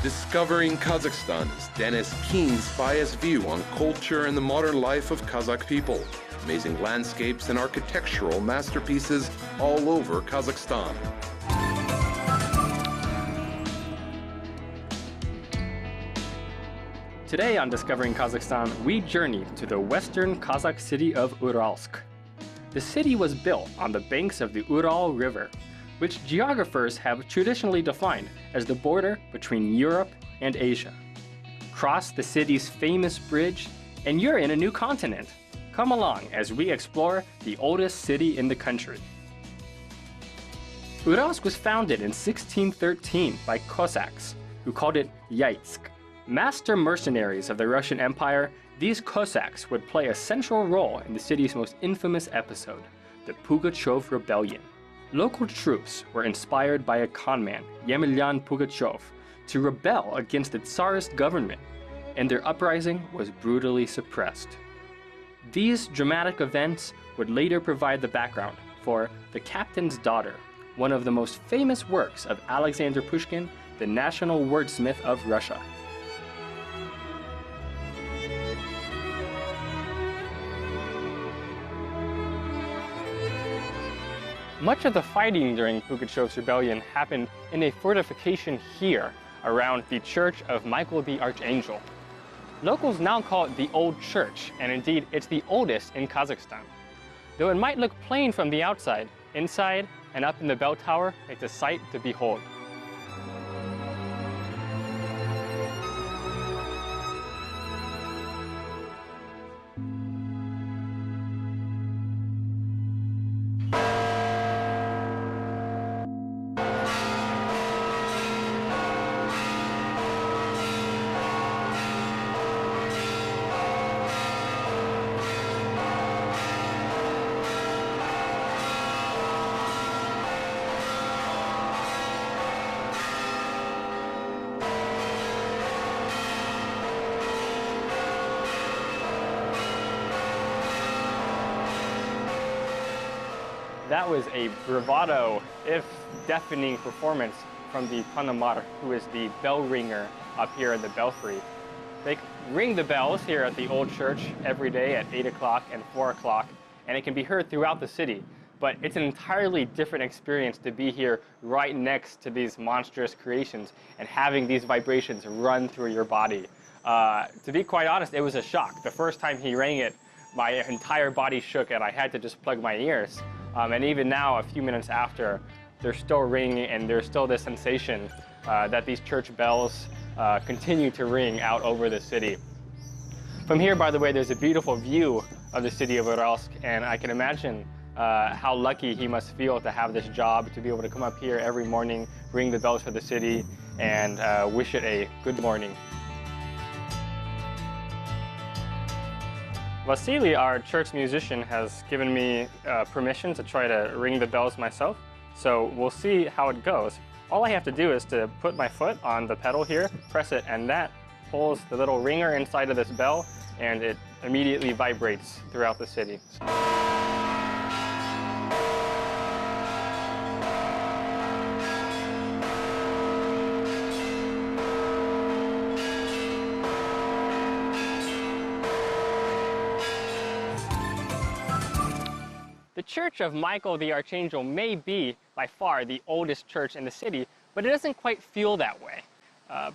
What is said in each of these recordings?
Discovering Kazakhstan is Dennis Keen's biased view on culture and the modern life of Kazakh people. Amazing landscapes and architectural masterpieces all over Kazakhstan. Today on Discovering Kazakhstan, we journey to the western Kazakh city of Uralsk. The city was built on the banks of the Ural River, which geographers have traditionally defined as the border between Europe and Asia. Cross the city's famous bridge, and you're in a new continent. Come along as we explore the oldest city in the country. Uralsk was founded in 1613 by Cossacks, who called it Yaitsk. Master mercenaries of the Russian Empire, these Cossacks would play a central role in the city's most infamous episode, the Pugachev Rebellion. Local troops were inspired by a conman, Yemelyan Pugachev, to rebel against the Tsarist government, and their uprising was brutally suppressed. These dramatic events would later provide the background for The Captain's Daughter, one of the most famous works of Alexander Pushkin, the national wordsmith of Russia. Much of the fighting during Pugachev's rebellion happened in a fortification here, around the Church of Michael the Archangel. Locals now call it the Old Church, and indeed it's the oldest in Kazakhstan. Though it might look plain from the outside, inside and up in the bell tower, it's a sight to behold. That was a bravado, if deafening, performance from the Panamar, who is the bell ringer up here at the belfry. They ring the bells here at the old church every day at 8 o'clock and 4 o'clock, and it can be heard throughout the city. But it's an entirely different experience to be here right next to these monstrous creations and having these vibrations run through your body. To be quite honest, it was a shock. The first time he rang it, my entire body shook and I had to just plug my ears. And even now, a few minutes after, they're still ringing and there's still this sensation that these church bells continue to ring out over the city. From here, by the way, there's a beautiful view of the city of Uralsk, and I can imagine how lucky he must feel to have this job, to be able to come up here every morning, ring the bells for the city, and wish it a good morning. Vasily, our church musician, has given me permission to try to ring the bells myself, so we'll see how it goes. All I have to do is to put my foot on the pedal here, press it, and that pulls the little ringer inside of this bell, and it immediately vibrates throughout the city. The Church of Michael the Archangel may be, by far, the oldest church in the city, but it doesn't quite feel that way.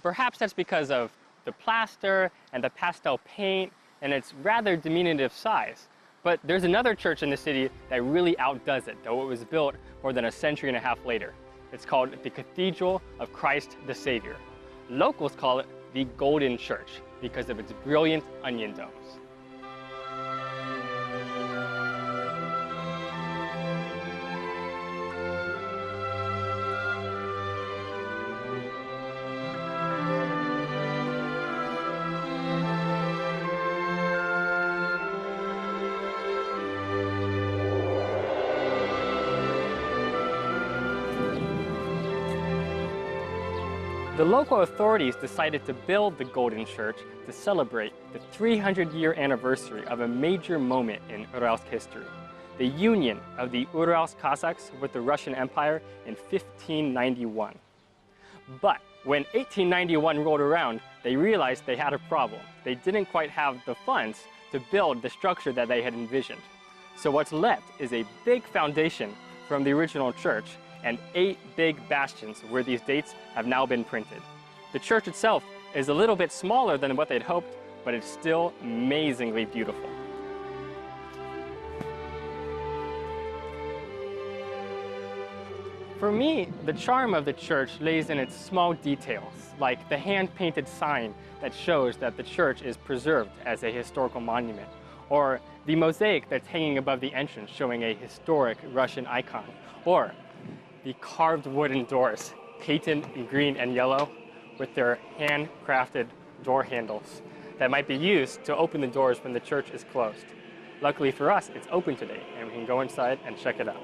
Perhaps that's because of the plaster and the pastel paint and its rather diminutive size. But there's another church in the city that really outdoes it, though it was built more than a century and a half later. It's called the Cathedral of Christ the Savior. Locals call it the Golden Church because of its brilliant onion domes. The local authorities decided to build the Golden Church to celebrate the 300-year anniversary of a major moment in Uralsk history, the union of the Uralsk Cossacks with the Russian Empire in 1591. But When 1891 rolled around, they realized they had a problem. They didn't quite have the funds to build the structure that they had envisioned. So what's left is a big foundation from the original church and 8 big bastions where these dates have now been printed. The church itself is a little bit smaller than what they'd hoped, but it's still amazingly beautiful. For me, the charm of the church lays in its small details, like the hand-painted sign that shows that the church is preserved as a historical monument, or the mosaic that's hanging above the entrance showing a historic Russian icon, or the carved wooden doors, painted in green and yellow with their handcrafted door handles that might be used to open the doors when the church is closed. Luckily for us, it's open today, and we can go inside and check it out.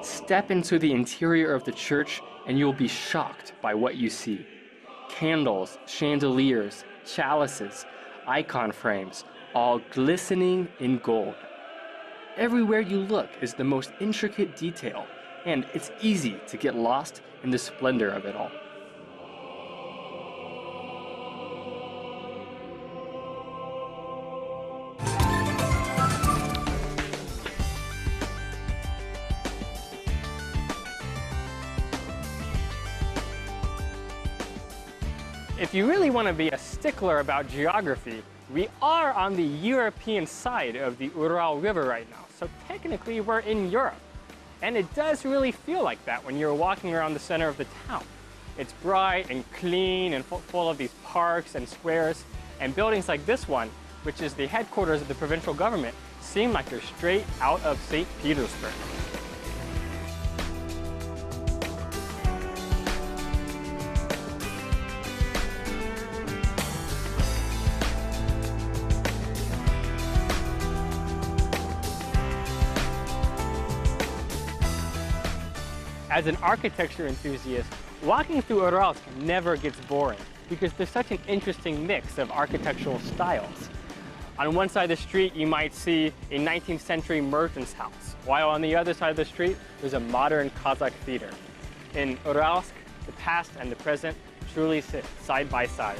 Step into the interior of the church and you'll be shocked by what you see. Candles, chandeliers, chalices, icon frames, all glistening in gold. Everywhere you look is the most intricate detail, and it's easy to get lost in the splendor of it all. If you really want to be a stickler about geography, we are on the European side of the Ural River right now, so technically we're in Europe. And it does really feel like that when you're walking around the center of the town. It's bright and clean and full of these parks and squares, and buildings like this one, which is the headquarters of the provincial government, seem like they're straight out of St. Petersburg. As an architecture enthusiast, walking through Uralsk never gets boring because there's such an interesting mix of architectural styles. On one side of the street, you might see a 19th century merchant's house, while on the other side of the street, there's a modern Kazakh theater. In Uralsk, the past and the present truly sit side by side.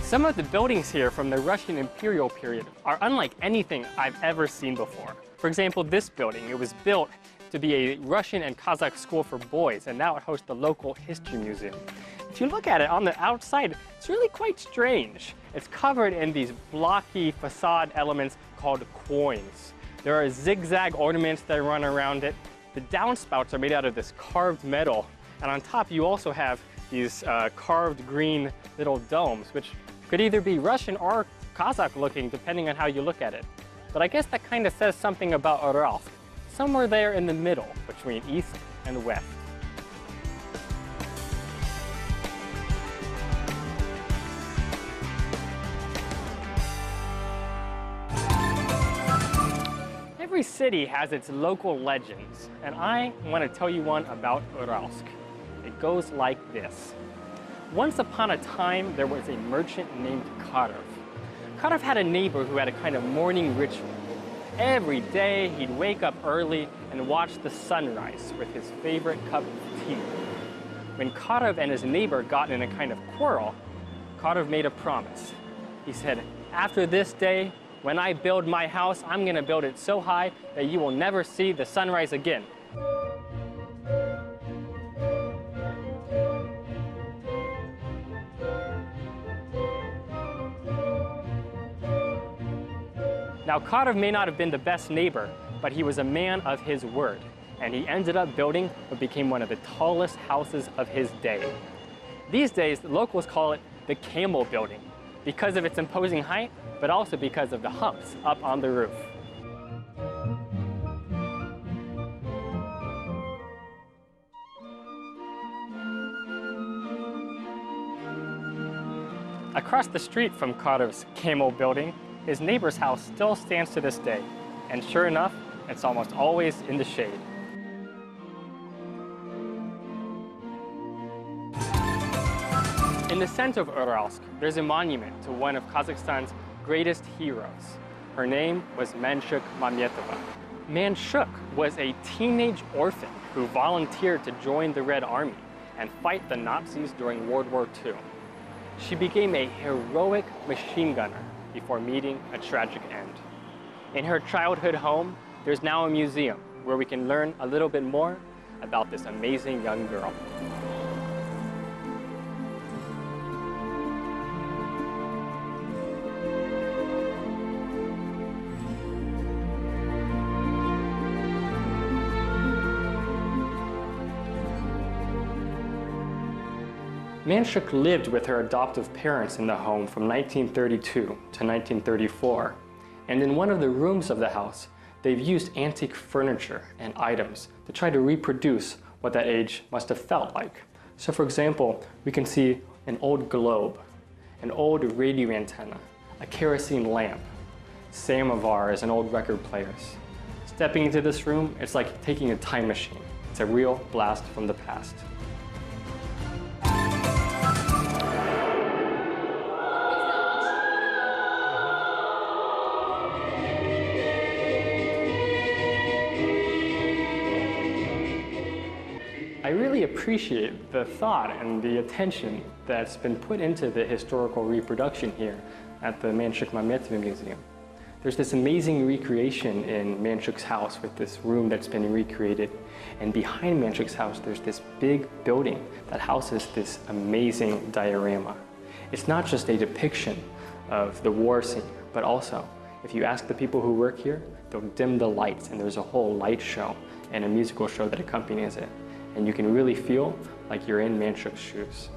Some of the buildings here from the Russian imperial period are unlike anything I've ever seen before. For example, this building, it was built to be a Russian and Kazakh school for boys, and now it hosts the local history museum. If you look at it on the outside, it's really quite strange. It's covered in these blocky facade elements called quoins. There are zigzag ornaments that run around it. The downspouts are made out of this carved metal, and on top you also have these carved green little domes, which could either be Russian or Kazakh looking, depending on how you look at it. But I guess that kind of says something about Uralsk, somewhere there in the middle between east and west. Every city has its local legends, and I want to tell you one about Uralsk. It goes like this. Once upon a time, there was a merchant named Karov. Karov had a neighbor who had a kind of morning ritual. Every day, he'd wake up early and watch the sunrise with his favorite cup of tea. When Karov and his neighbor got in a kind of quarrel, Karov made a promise. He said, "After this day, when I build my house, I'm going to build it so high that you will never see the sunrise again." Now, Karov may not have been the best neighbor, but he was a man of his word, and he ended up building what became one of the tallest houses of his day. These days, the locals call it the Camel Building, because of its imposing height, but also because of the humps up on the roof. Across the street from Karov's Camel building, his neighbor's house still stands to this day. And sure enough, it's almost always in the shade. In the center of Uralsk, there's a monument to one of Kazakhstan's greatest heroes. Her name was Manshuk Mametova. Manshuk was a teenage orphan who volunteered to join the Red Army and fight the Nazis during World War II. She became a heroic machine gunner before meeting a tragic end. In her childhood home, there's now a museum where we can learn a little bit more about this amazing young girl. Manshuk lived with her adoptive parents in the home from 1932 to 1934, and in one of the rooms of the house, they've used antique furniture and items to try to reproduce what that age must have felt like. So for example, we can see an old globe, an old radio antenna, a kerosene lamp, samovars and old record players. Stepping into this room, it's like taking a time machine. It's a real blast from the past. I really appreciate the thought and the attention that's been put into the historical reproduction here at the Manshuk Mametova Museum. There's this amazing recreation in Manshuk's house with this room that's been recreated. And behind Manshuk's house, there's this big building that houses this amazing diorama. It's not just a depiction of the war scene, but also, if you ask the people who work here, they'll dim the lights and there's a whole light show and a musical show that accompanies it. And you can really feel like you're in Manshuk's shoes.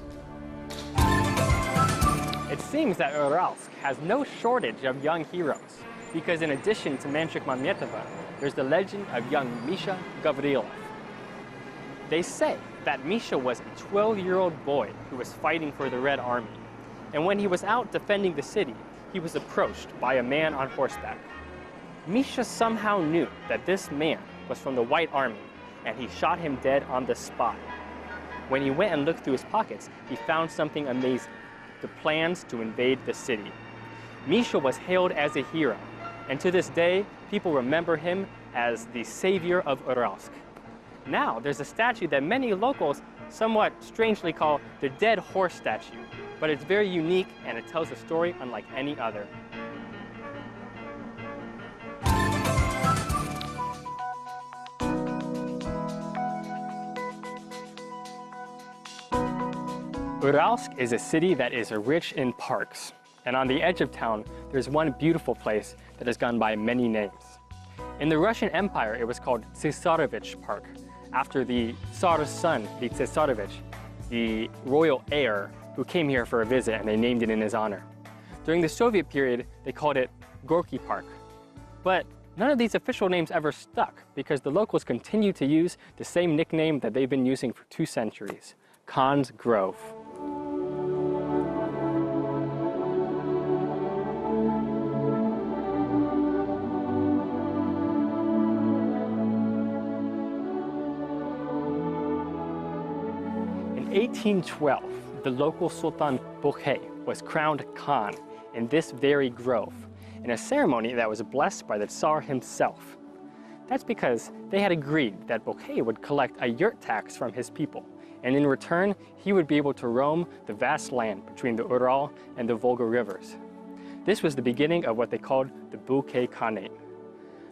It seems that Uralsk has no shortage of young heroes, because in addition to Manshuk Mametova, there's the legend of young Misha Gavrilov. They say that Misha was a 12-year-old boy who was fighting for the Red Army. And when he was out defending the city, he was approached by a man on horseback. Misha somehow knew that this man was from the White Army, and he shot him dead on the spot. When he went and looked through his pockets, he found something amazing: the plans to invade the city. Misha was hailed as a hero, and to this day, people remember him as the savior of Uralsk. Now, there's a statue that many locals somewhat strangely call the dead horse statue, but it's very unique and it tells a story unlike any other. Uralsk is a city that is rich in parks, and on the edge of town, there's one beautiful place that has gone by many names. In the Russian Empire, it was called Tsarevich Park, after the Tsar's son, the Tsarevich, the royal heir who came here for a visit, and they named it in his honor. During the Soviet period, they called it Gorky Park. But none of these official names ever stuck, because the locals continue to use the same nickname that they've been using for 2 centuries, Khan's Grove. In 1812, the local Sultan Bokhay was crowned Khan in this very grove, in a ceremony that was blessed by the Tsar himself. That's because they had agreed that Bokhay would collect a yurt tax from his people, and in return, he would be able to roam the vast land between the Ural and the Volga rivers. This was the beginning of what they called the Bukhay Khanate.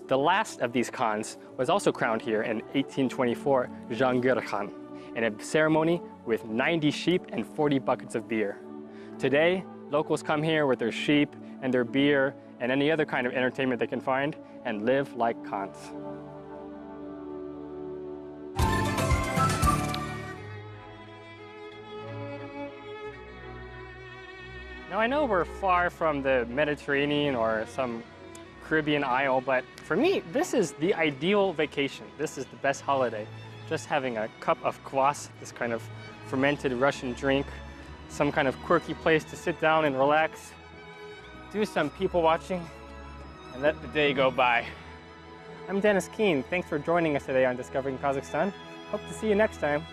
The last of these Khans was also crowned here in 1824, Jahangir Khan, in a ceremony with 90 sheep and 40 buckets of beer. Today, locals come here with their sheep and their beer and any other kind of entertainment they can find and live like Khans. Now I know we're far from the Mediterranean or some Caribbean isle, but for me, this is the ideal vacation. This is the best holiday. Just having a cup of kvass, this kind of fermented Russian drink, some kind of quirky place to sit down and relax, do some people watching, and let the day go by. I'm Dennis Keen. Thanks for joining us today on Discovering Kazakhstan. Hope to see you next time.